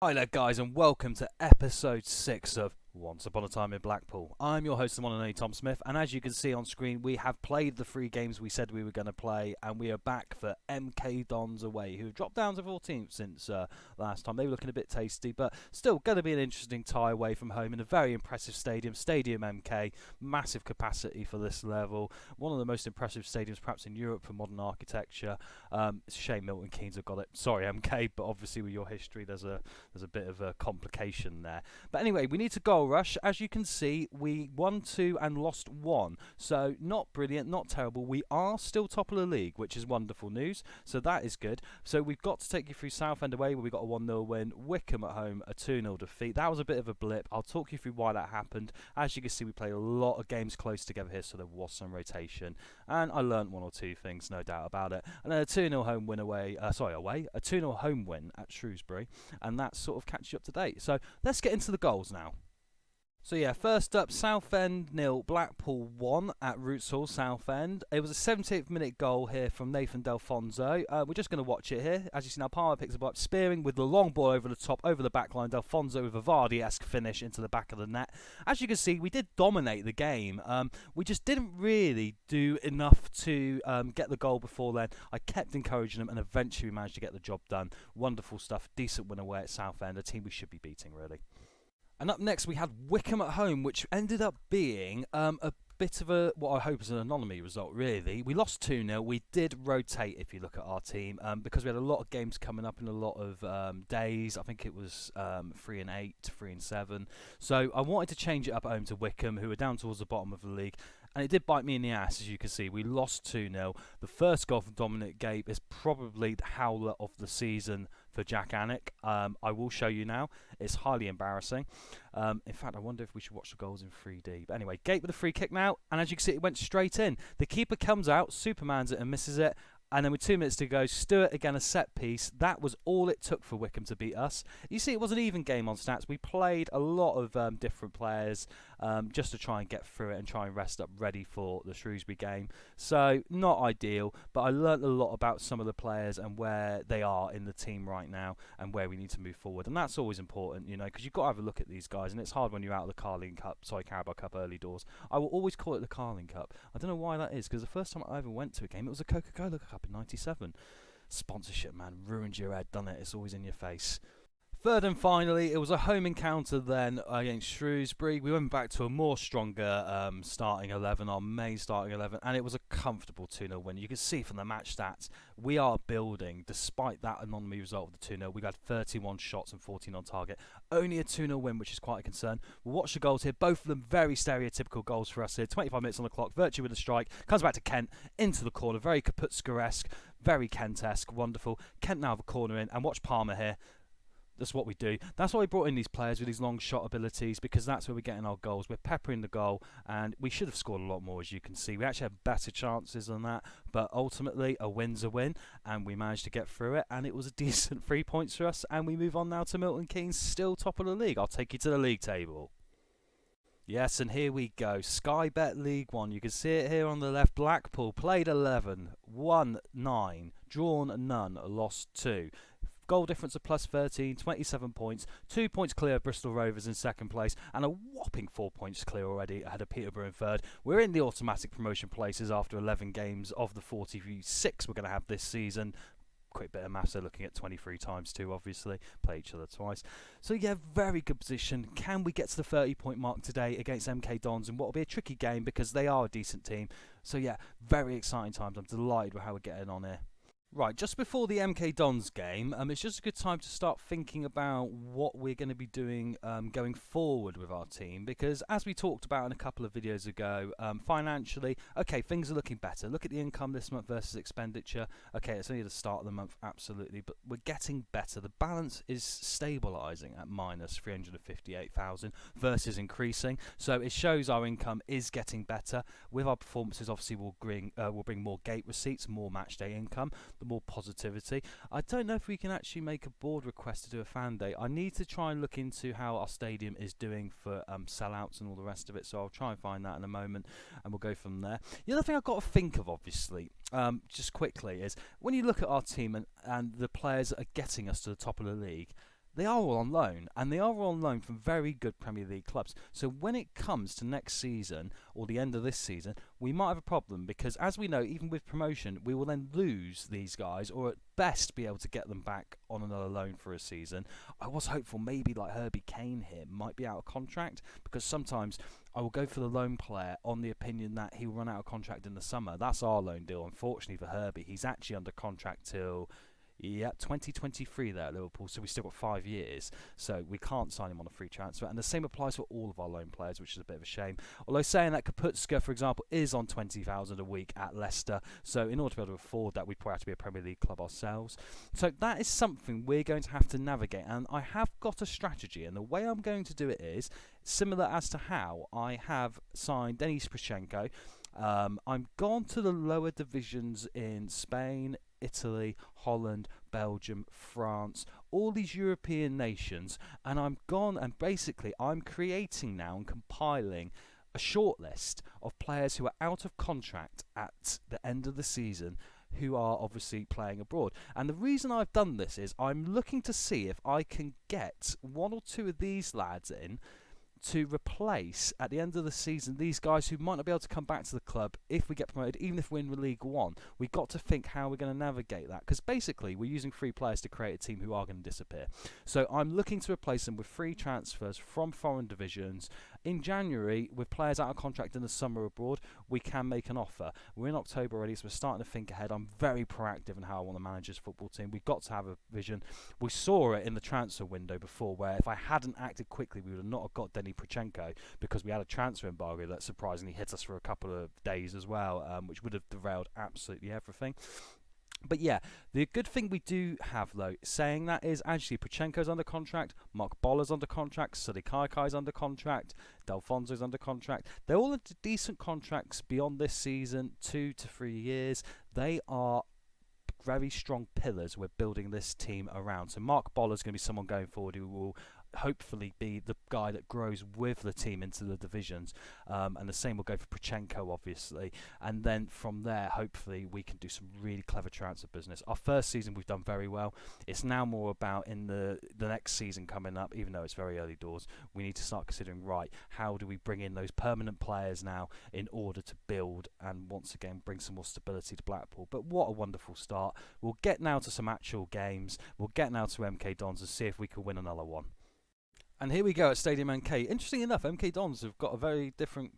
Hi there guys and welcome to episode 6 of Once Upon a Time in Blackpool. I'm your host, the one and only Tom Smith, and as you can see on screen we have played the 3 games we said we were going to play, and we are back for MK Dons away, who have dropped down to 14th since last time. They were looking a bit tasty, but still going to be an interesting tie away from home in a very impressive stadium, Stadium MK, massive capacity for this level, one of the most impressive stadiums perhaps in Europe for modern architecture. It's a shame Milton Keynes have got it, sorry MK, but obviously with your history there's a bit of a complication there. But anyway, we need to goal rush. As you can see, we won 2 and lost 1. So not brilliant, not terrible. We are still top of the league, which is wonderful news. So that is good. So we've got to take you through Southend away, where we got a 1-0 win. Wickham at home, a 2-0 defeat. That was a bit of a blip. I'll talk you through why that happened. As you can see, we played a lot of games close together here, so there was some rotation. And I learnt 1 or 2 things, no doubt about it. And then a 2-0 home win away. A 2-0 home win at Shrewsbury. And that's sort of catch you up to date. So let's get into the goals now. So yeah, first up, Southend 0, Blackpool 1 at Roots Hall, Southend. It was a 78th minute goal here from Nathan Delfonso. We're just going to watch it here. As you see now, Palmer picks it up, spearing with the long ball over the top, over the back line. Delfonso with a Vardy-esque finish into the back of the net. As you can see, we did dominate the game. We just didn't really do enough to get the goal before then. I kept encouraging them, and eventually we managed to get the job done. Wonderful stuff. Decent win away at Southend, a team we should be beating, really. And up next we had Wickham at home, which ended up being a bit of a, what I hope is an anomaly result, really. We lost 2-0. We did rotate, if you look at our team, because we had a lot of games coming up in a lot of days. I think it was 3 and 8, 3 and 7. So I wanted to change it up at home to Wickham, who are down towards the bottom of the league. And it did bite me in the ass, as you can see. We lost 2-0. The first goal from Dominic Gape is probably the howler of the season for Jack Annick. I will show you now. It's highly embarrassing. In fact, I wonder if we should watch the goals in 3D. But anyway, Gape with a free kick now. And as you can see, it went straight in. The keeper comes out, Supermans it and misses it. And then with 2 minutes to go, Stewart again a set piece. That was all it took for Wickham to beat us. You see, it was an even game on stats. We played a lot of different players just to try and get through it and try and rest up ready for the Shrewsbury game. So, not ideal, but I learnt a lot about some of the players and where they are in the team right now and where we need to move forward. And that's always important, you know, because you've got to have a look at these guys. And it's hard when you're out of the Carabao Cup early doors. I will always call it the Carling Cup. I don't know why that is, because the first time I ever went to a game, it was a Coca-Cola Cup in '97. Sponsorship, man, ruined your head, done it? It's always in your face. Third and finally, it was a home encounter then against Shrewsbury. We went back to a more stronger starting 11, our main starting 11, and it was a comfortable 2-0 win. You can see from the match stats, we are building. Despite that anomaly result of the 2-0, we had 31 shots and 14 on target. Only a 2-0 win, which is quite a concern. We'll watch the goals here. Both of them very stereotypical goals for us here. 25 minutes on the clock, Virtue with a strike, comes back to Kent, into the corner, very Kaputska-esque, very Kent-esque, wonderful. Kent now have a corner in, and watch Palmer here. That's what we do. That's why we brought in these players with these long shot abilities, because that's where we're getting our goals. We're peppering the goal, and we should have scored a lot more, as you can see. We actually had better chances than that, but ultimately a win's a win, and we managed to get through it, and it was a decent 3 points for us, and we move on now to Milton Keynes, still top of the league. I'll take you to the league table. Yes, and here we go. Sky Bet League 1. You can see it here on the left. Blackpool played 11, won 9, drawn none, lost 2. Goal difference of plus 13, 27 points, 2 points clear of Bristol Rovers in second place, and a whopping 4 points clear already ahead of Peterborough in third. We're in the automatic promotion places after 11 games of the 46 we're going to have this season. Quick bit of maths, they're looking at 23 times 2, obviously. Play each other twice. So yeah, very good position. Can we get to the 30-point mark today against MK Dons in what will be a tricky game, because they are a decent team. So yeah, very exciting times. I'm delighted with how we're getting on here. Right, just before the MK Dons game, it's just a good time to start thinking about what we're going to be doing going forward with our team, because as we talked about in a couple of videos ago, financially, okay, things are looking better. Look at the income this month versus expenditure. Okay, it's only the start of the month, absolutely, but we're getting better. The balance is stabilising at minus 358,000 versus increasing, so it shows our income is getting better. With our performances, obviously, we'll bring more gate receipts, more match day income, the more positivity. I don't know if we can actually make a board request to do a fan day. I need to try and look into how our stadium is doing for sellouts and all the rest of it, so I'll try and find that in a moment and we'll go from there. The other thing I've got to think of, obviously, just quickly, is when you look at our team and the players that are getting us to the top of the league, they are all on loan, and they are all on loan from very good Premier League clubs. So when it comes to next season, or the end of this season, we might have a problem, because as we know, even with promotion, we will then lose these guys, or at best be able to get them back on another loan for a season. I was hopeful maybe like HERBIE Kane here might be out of contract, because sometimes I will go for the loan player on the opinion that he will run out of contract in the summer. That's our loan deal. Unfortunately for HERBIE, he's actually under contract till 2023 there at Liverpool, so we've still got 5 years, so we can't sign him on a free transfer, and the same applies for all of our loan players, which is a bit of a shame. Although saying that, Kaputska, for example, is on 20,000 a week at Leicester, so in order to be able to afford that, we'd probably have to be a Premier League club ourselves. So that is something we're going to have to navigate, and I have got a strategy, and the way I'm going to do it is similar as to how I have signed Denis Prichenko. I'm gone to the lower divisions in Spain, Italy, Holland, Belgium, France, all these European nations, and I'm gone and basically I'm creating now and compiling a shortlist of players who are out of contract at the end of the season, who are obviously playing abroad. And the reason I've done this is I'm looking to see if I can get one or two of these lads in to replace, at the end of the season, these guys who might not be able to come back to the club if we get promoted, even if we're in League One. We've got to think how we're going to navigate that, because basically we're using free players to create a team who are going to disappear. So I'm looking to replace them with free transfers from foreign divisions. In January, with players out of contract in the summer abroad, we can make an offer. We're in October already, so we're starting to think ahead. I'm very proactive in how I want to manage this football team. We've got to have a vision. We saw it in the transfer window before, where if I hadn't acted quickly, we would have not have got Denis Prichenko, because we had a transfer embargo that surprisingly hit us for a couple of days as well, which would have derailed absolutely everything. But yeah, the good thing we do have, though, saying that, is actually Prichenko's under contract, Mark Boller's under contract, Sadi Kaikai's under contract, Delfonso's under contract. They're all into decent contracts beyond this season, 2 to 3 years. They are very strong pillars we're building this team around. So Mark Boller's going to be someone going forward who will hopefully be the guy that grows with the team into the divisions, and the same will go for Prichenko, obviously, and then from there hopefully we can do some really clever transfer business. Our first season we've done very well. It's now more about in the next season coming up, even though it's very early doors, we need to start considering, right, how do we bring in those permanent players now in order to build and once again bring some more stability to Blackpool. But what a wonderful start. We'll get now to some actual games. We'll get now to MK Dons and see if we can win another one. And here we go at Stadium MK. Interesting enough, MK Dons have got a very different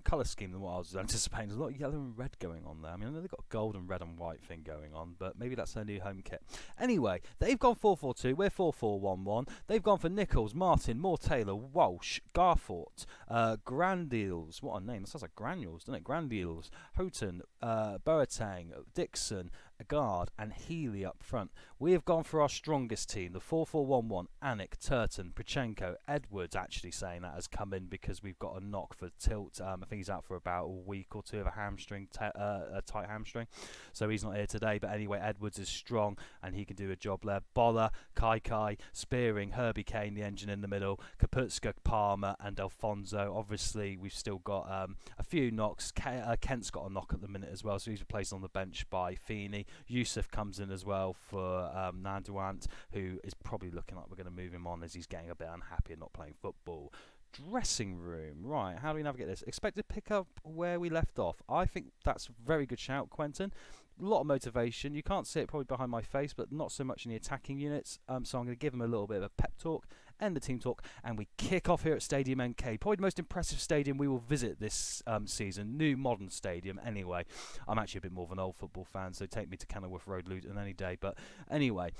colour scheme than what I was anticipating. There's a lot of yellow and red going on there. I mean, I know they've got a gold and red and white thing going on, but maybe that's their new home kit. Anyway, they've gone 4-4-2. We're 4-4-1-1. They've gone for Nichols, Martin, Moore, Taylor, Walsh, Garfort, Grandiles. What a name. That sounds like granules, doesn't it? Grandiles, Houghton, Boateng, Dixon, Agard, and Healy up front. We have gone for our strongest team, the 4-4-1-1. Anik, Turton, Prichenko, Edwards, actually saying that has come in because we've got a knock for Tilt. I think he's out for about a week or two of a hamstring, a tight hamstring, so he's not here today. But anyway, Edwards is strong and he can do a job there. Boller, Kaikai, Spearing, HERBIE Kane, the engine in the middle, Kaputska, Palmer, and Alfonso. Obviously, we've still got a few knocks. Kent's got a knock at the minute as well, so he's replaced on the bench by Feeney. Yusuf comes in as well for Nandouant, who is probably looking like we're going to move him on as he's getting a bit unhappy and not playing football. Dressing room, right, how do we navigate this? Expect to pick up where we left off. I think that's a very good shout, Quentin. A lot of motivation. You can't see it probably behind my face, but not so much in the attacking units. So I'm going to give them a little bit of a pep talk, end the team talk, and we kick off here at Stadium MK. Probably the most impressive stadium we will visit this season. New modern stadium, anyway. I'm actually a bit more of an old football fan, so take me to Kenilworth Road, Luton any day. But anyway,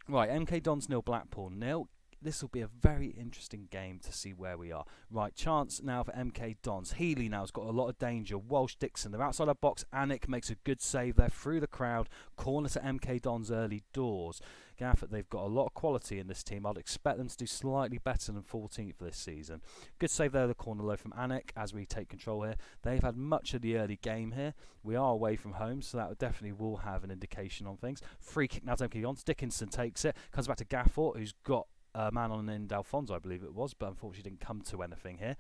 right, MK Dons 0, Blackpool 0. This will be a very interesting game to see where we are. Right, chance now for MK Dons. Healy now has got a lot of danger. Walsh, Dixon, they're outside our box. Anik makes a good save there through the crowd. Corner to MK Dons early doors. Gafford, they've got a lot of quality in this team. I'd expect them to do slightly better than 14th for this season. Good save there, the corner low from Anik as we take control here. They've had much of the early game here. We are away from home, so that definitely will have an indication on things. Free kick now to MK Dons. Dickinson takes it. Comes back to Gafford, who's got man on in D'Alfonso, I believe it was, but unfortunately didn't come to anything here.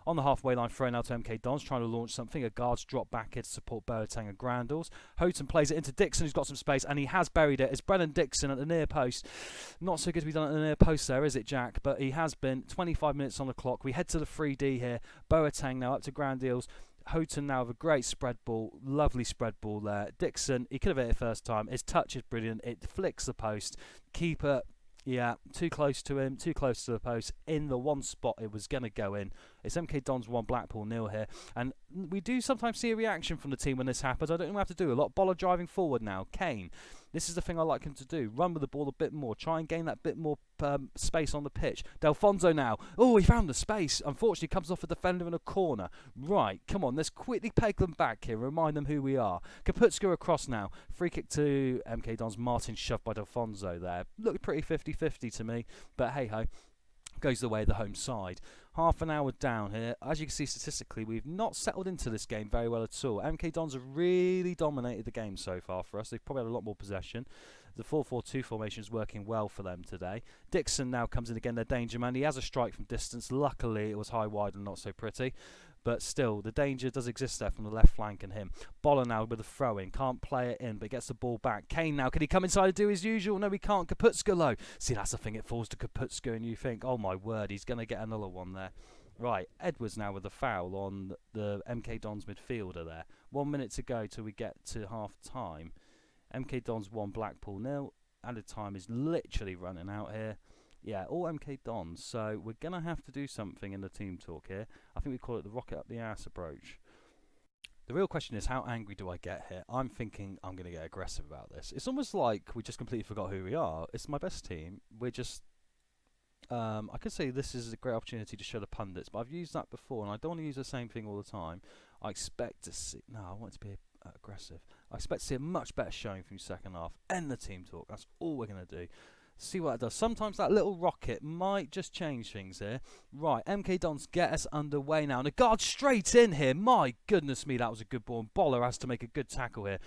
On the halfway line, thrown out to MK Dons, trying to launch something. A guard's drop back here to support Boateng and Grandals. Houghton plays it into Dixon, who's got some space, and he has buried it. It's Brennan Dixon at the near post. Not so good to be done at the near post there, is it, Jack? But he has been. 25 minutes on the clock. We head to the 3D here. Boateng now up to Grandals. Houghton now with a great spread ball, lovely spread ball there. Dixon, he could have hit it first time. His touch is brilliant. It flicks the post. Keeper, yeah, too close to him, too close to the post. In the one spot it was going to go in. It's MK Dons 1, Blackpool 0 here. And we do sometimes see a reaction from the team when this happens. I don't know what I have to do. A lot of Boller driving forward now. Kane, this is the thing I like him to do. Run with the ball a bit more. Try and gain that bit more space on the pitch. D'Alfonso now. Oh, he found the space. Unfortunately, comes off a defender in a corner. Right, come on. Let's quickly peg them back here. Remind them who we are. Kaputska across now. Free kick to MK Dons. Martin shoved by D'Alfonso there. Looked pretty 50-50 to me. But hey-ho. Goes the way of the home side. Half an hour down here. As you can see statistically, we've not settled into this game very well at all. MK Dons have really dominated the game so far for us. They've probably had a lot more possession. The 4-4-2 formation is working well for them today. Dixon now comes in again, their danger man. He has a strike from distance. Luckily, it was high, wide and not so pretty. But still, the danger does exist there from the left flank and him. Boller now with a throw-in. Can't play it in, but gets the ball back. Kane now, can he come inside and do his usual? No, he can't. Kaputska low. See, that's the thing. It falls to Kaputska and you think, oh my word, he's going to get another one there. Right, Edwards now with a foul on the MK Dons midfielder there. 1 minute to go till we get to half-time. MK Dons 1, Blackpool 0. Added time is literally running out here. Yeah, all MK Dons, so we're going to have to do something in the team talk here. I think we call it the rocket up the ass approach. The real question is, how angry do I get here? I'm thinking I'm going to get aggressive about this. It's almost like we just completely forgot who we are. It's my best team. We're just... I could say this is a great opportunity to show the pundits, but I've used that before, and I don't want to use the same thing all the time. I expect to see... No, I want it to be aggressive. I expect to see a much better showing from the second half. End the team talk. That's all we're going to do. See what it does. Sometimes that little rocket might just change things here. Right, MK Dons get us underway now. And a guard straight in here. My goodness me, that was a good ball. And Boller has to make a good tackle here.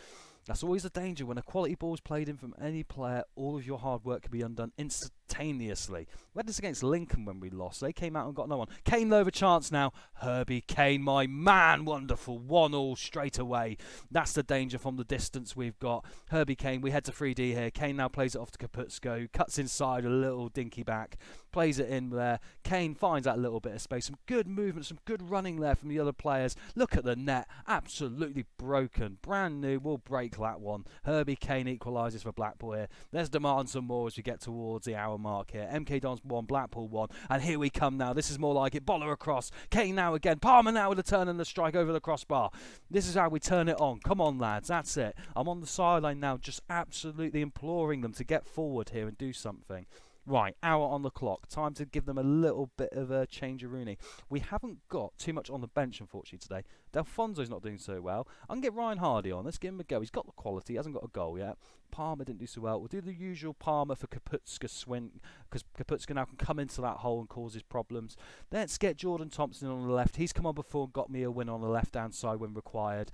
That's always a danger. When a quality ball is played in from any player, all of your hard work can be undone instantaneously. We had this against Lincoln when we lost. They came out and got no one. Kane over chance now. Herbie Kane, my man. Wonderful. 1-1 straight away. That's the danger from the distance we've got. Herbie Kane, we head to 3D here. Kane now plays it off to Kaputska, who cuts inside a little dinky back. Plays it in there. Kane finds that little bit of space. Some good movement, some good running there from the other players. Look at the net. Absolutely broken. Brand new. We'll break that one. Herbie Kane equalises for Blackpool here. Let's demand some more as we get towards the hour mark here. MK Dons 1, Blackpool 1. And here we come now. This is more like it. Boller across. Kane now again. Palmer now with a turn and the strike over the crossbar. This is how we turn it on. Come on, lads. That's it. I'm on the sideline now, just absolutely imploring them to get forward here and do something. Right, hour on the clock. Time to give them a little bit of a change of Rooney. We haven't got too much on the bench, unfortunately, today. D'Alfonso's not doing so well. I can get Ryan Hardy on. Let's give him a go. He's got the quality. He hasn't got a goal yet. Palmer didn't do so well. We'll do the usual Palmer for Kaputska swing, because Kaputska now can come into that hole and cause his problems. Let's get Jordan Thompson on the left. He's come on before and got me a win on the left-hand side when required.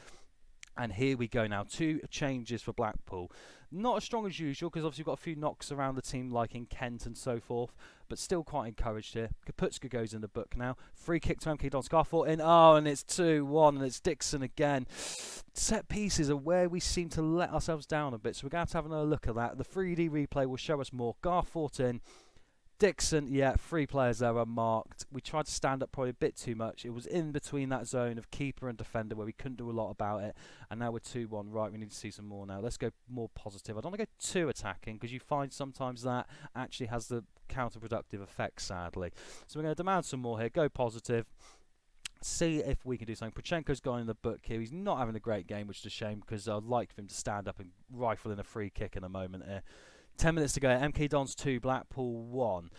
And here we go now. 2 changes for Blackpool. Not as strong as usual, because obviously we've got a few knocks around the team, like in Kent and so forth. But still quite encouraged here. Kaputska goes in the book now. Free kick to MK Dons. Scarfort in. Oh, and it's 2-1. And it's Dixon again. Set pieces are where we seem to let ourselves down a bit. So we're going to have another look at that. The 3D replay will show us more. Garfort in. Dixon, yeah, 3 players there are marked. We tried to stand up probably a bit too much. It was in between that zone of keeper and defender where we couldn't do a lot about it. And now we're 2-1. Right, we need to see some more now. Let's go more positive. I don't want to go too attacking, because you find sometimes that actually has the counterproductive effect, sadly. So we're going to demand some more here. Go positive. See if we can do something. Prochenko's gone in the book here. He's not having a great game, which is a shame, because I'd like for him to stand up and rifle in a free kick in a moment here. 10 minutes to go. MK Dons 2, Blackpool 1.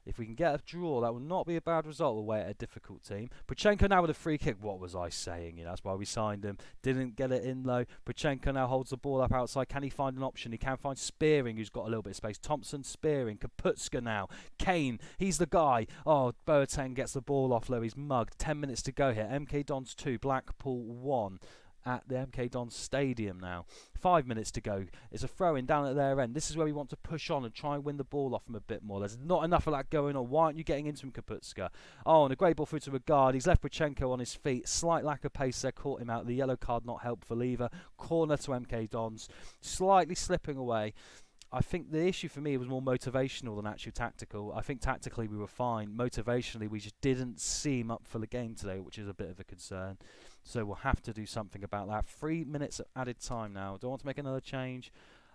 If we can get a draw, that will not be a bad result away at a difficult team. Prochenko now with a free kick. What was I saying? You know, that's why we signed him. Didn't get it in low. Prochenko now holds the ball up outside. Can he find an option? He can find Spearing, who's got a little bit of space. Thompson, Spearing. Kaputska now. Kane, he's the guy. Oh, Boateng gets the ball off low. He's mugged. 10 minutes to go here. MK Dons 2, Blackpool 1. at the MK Dons Stadium now. 5 minutes to go. It's a throw-in down at their end. This is where we want to push on and try and win the ball off them a bit more. There's not enough of that going on. Why aren't you getting into him, Kaputska? Oh, and a great ball through to a guard. He's left Prochenko on his feet. Slight lack of pace there. Caught him out. The yellow card not helpful either. Corner to MK Dons. Slightly slipping away. I think the issue for me was more motivational than actually tactical. I think tactically we were fine. Motivationally, we just didn't seem up for the game today, which is a bit of a concern. So we'll have to do something about that. 3 minutes of added time now. Do I want to make another change?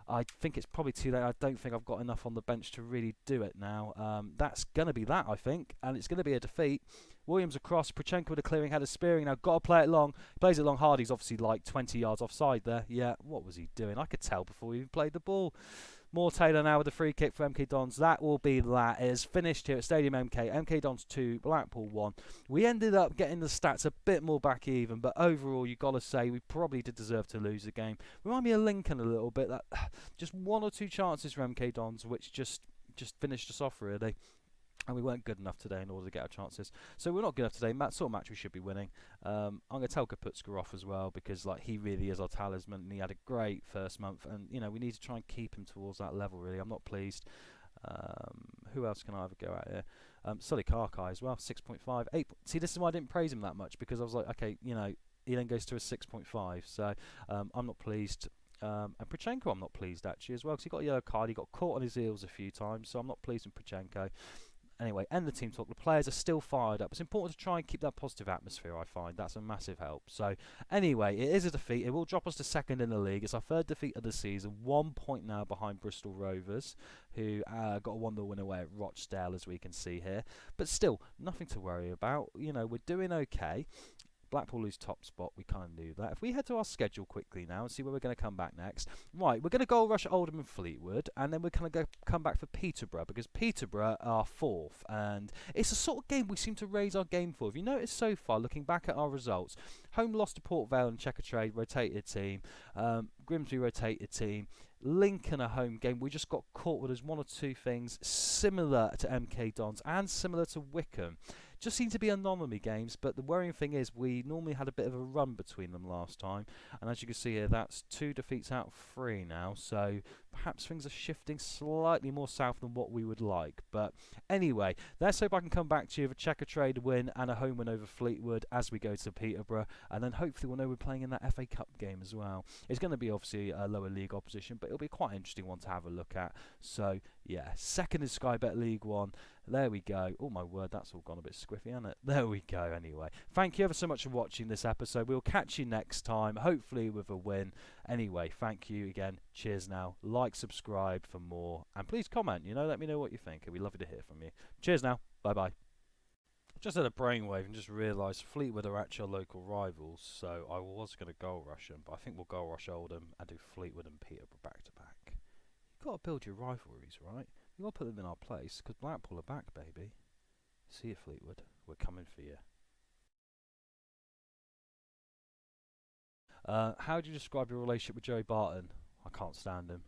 I think it's probably too late. I don't think I've got enough on the bench to really do it now. That's going to be that, I think. And it's going to be a defeat. Williams across. Prochenko with a clearing header, spearing now. Got to play it long. Plays it long hard. He's obviously like 20 yards offside there. Yeah, what was he doing? I could tell before he even played the ball. Moore Taylor now with a free kick for MK Dons. That will be that. It is finished here at Stadium MK. MK Dons 2, Blackpool 1. We ended up getting the stats a bit more back even, but overall, you've got to say, we probably did deserve to lose the game. Remind me of Lincoln a little bit. That just 1 or 2 chances for MK Dons, which just finished us off, really. And we weren't good enough today in order to get our chances. So we're not good enough today. Sort of match we should be winning. I'm going to tell Kaputska off as well because like he really is our talisman and he had a great first month. And you know we need to try and keep him towards that level. Really, I'm not pleased. Who else can I ever go at here? Sully Karkai as well, 6.5. 8. See, this is why I didn't praise him that much because I was like, okay, you know, he then goes to a 6.5. So I'm not pleased. And Prochenko I'm not pleased actually as well because he got a yellow card. He got caught on his heels a few times. So I'm not pleased with Prochenko. Anyway, end the team talk. The players are still fired up. It's important to try and keep that positive atmosphere, I find. That's a massive help. So, anyway, it is a defeat. It will drop us to second in the league. It's our 3rd defeat of the season. 1 point now behind Bristol Rovers, who got a 1-0 win away at Rochdale, as we can see here. But still, nothing to worry about. You know, we're doing okay. Blackpool lose top spot, we kind of knew that. If we head to our schedule quickly now and see where we're going to come back next. Right, we're going to goal rush Oldham and Fleetwood, and then we're going to come back for Peterborough, because Peterborough are 4th, and it's a sort of game we seem to raise our game for. If you notice so far, looking back at our results, home loss to Port Vale and Checkatrade, rotated team, Grimsby rotated team, Lincoln a home game. We just got caught with 1 or 2 things similar to MK Dons and similar to Wickham. Just seem to be anomaly games, but the worrying thing is we normally had a bit of a run between them last time, and as you can see here, that's 2 defeats out of 3 now, so perhaps things are shifting slightly more south than what we would like. But anyway, let's hope I can come back to you with a Checkatrade win and a home win over Fleetwood as we go to Peterborough, and then hopefully we'll know we're playing in that FA Cup game as well. It's going to be obviously a lower league opposition, but it'll be quite an interesting one to have a look at. So yeah, 2nd is Sky Bet League 1. There we go. Oh my word, that's all gone a bit squiffy, hasn't it? There we go anyway. Thank you ever so much for watching this episode. We'll catch you next time, hopefully with a win. Anyway, thank you again. Cheers now. Like, subscribe for more. And please comment, you know, let me know what you think. It'd be lovely to hear from you. Cheers now. Bye-bye. Just had a brainwave and just realised Fleetwood are actually our local rivals, so I was going to goal rush them, but I think we'll goal rush Oldham and do Fleetwood and Peterborough back to back. You've got to build your rivalries, right? You've got to put them in our place, because Blackpool are back, baby. See you, Fleetwood. We're coming for you. How do you describe your relationship with Joey Barton? I can't stand him.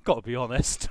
Got to be honest.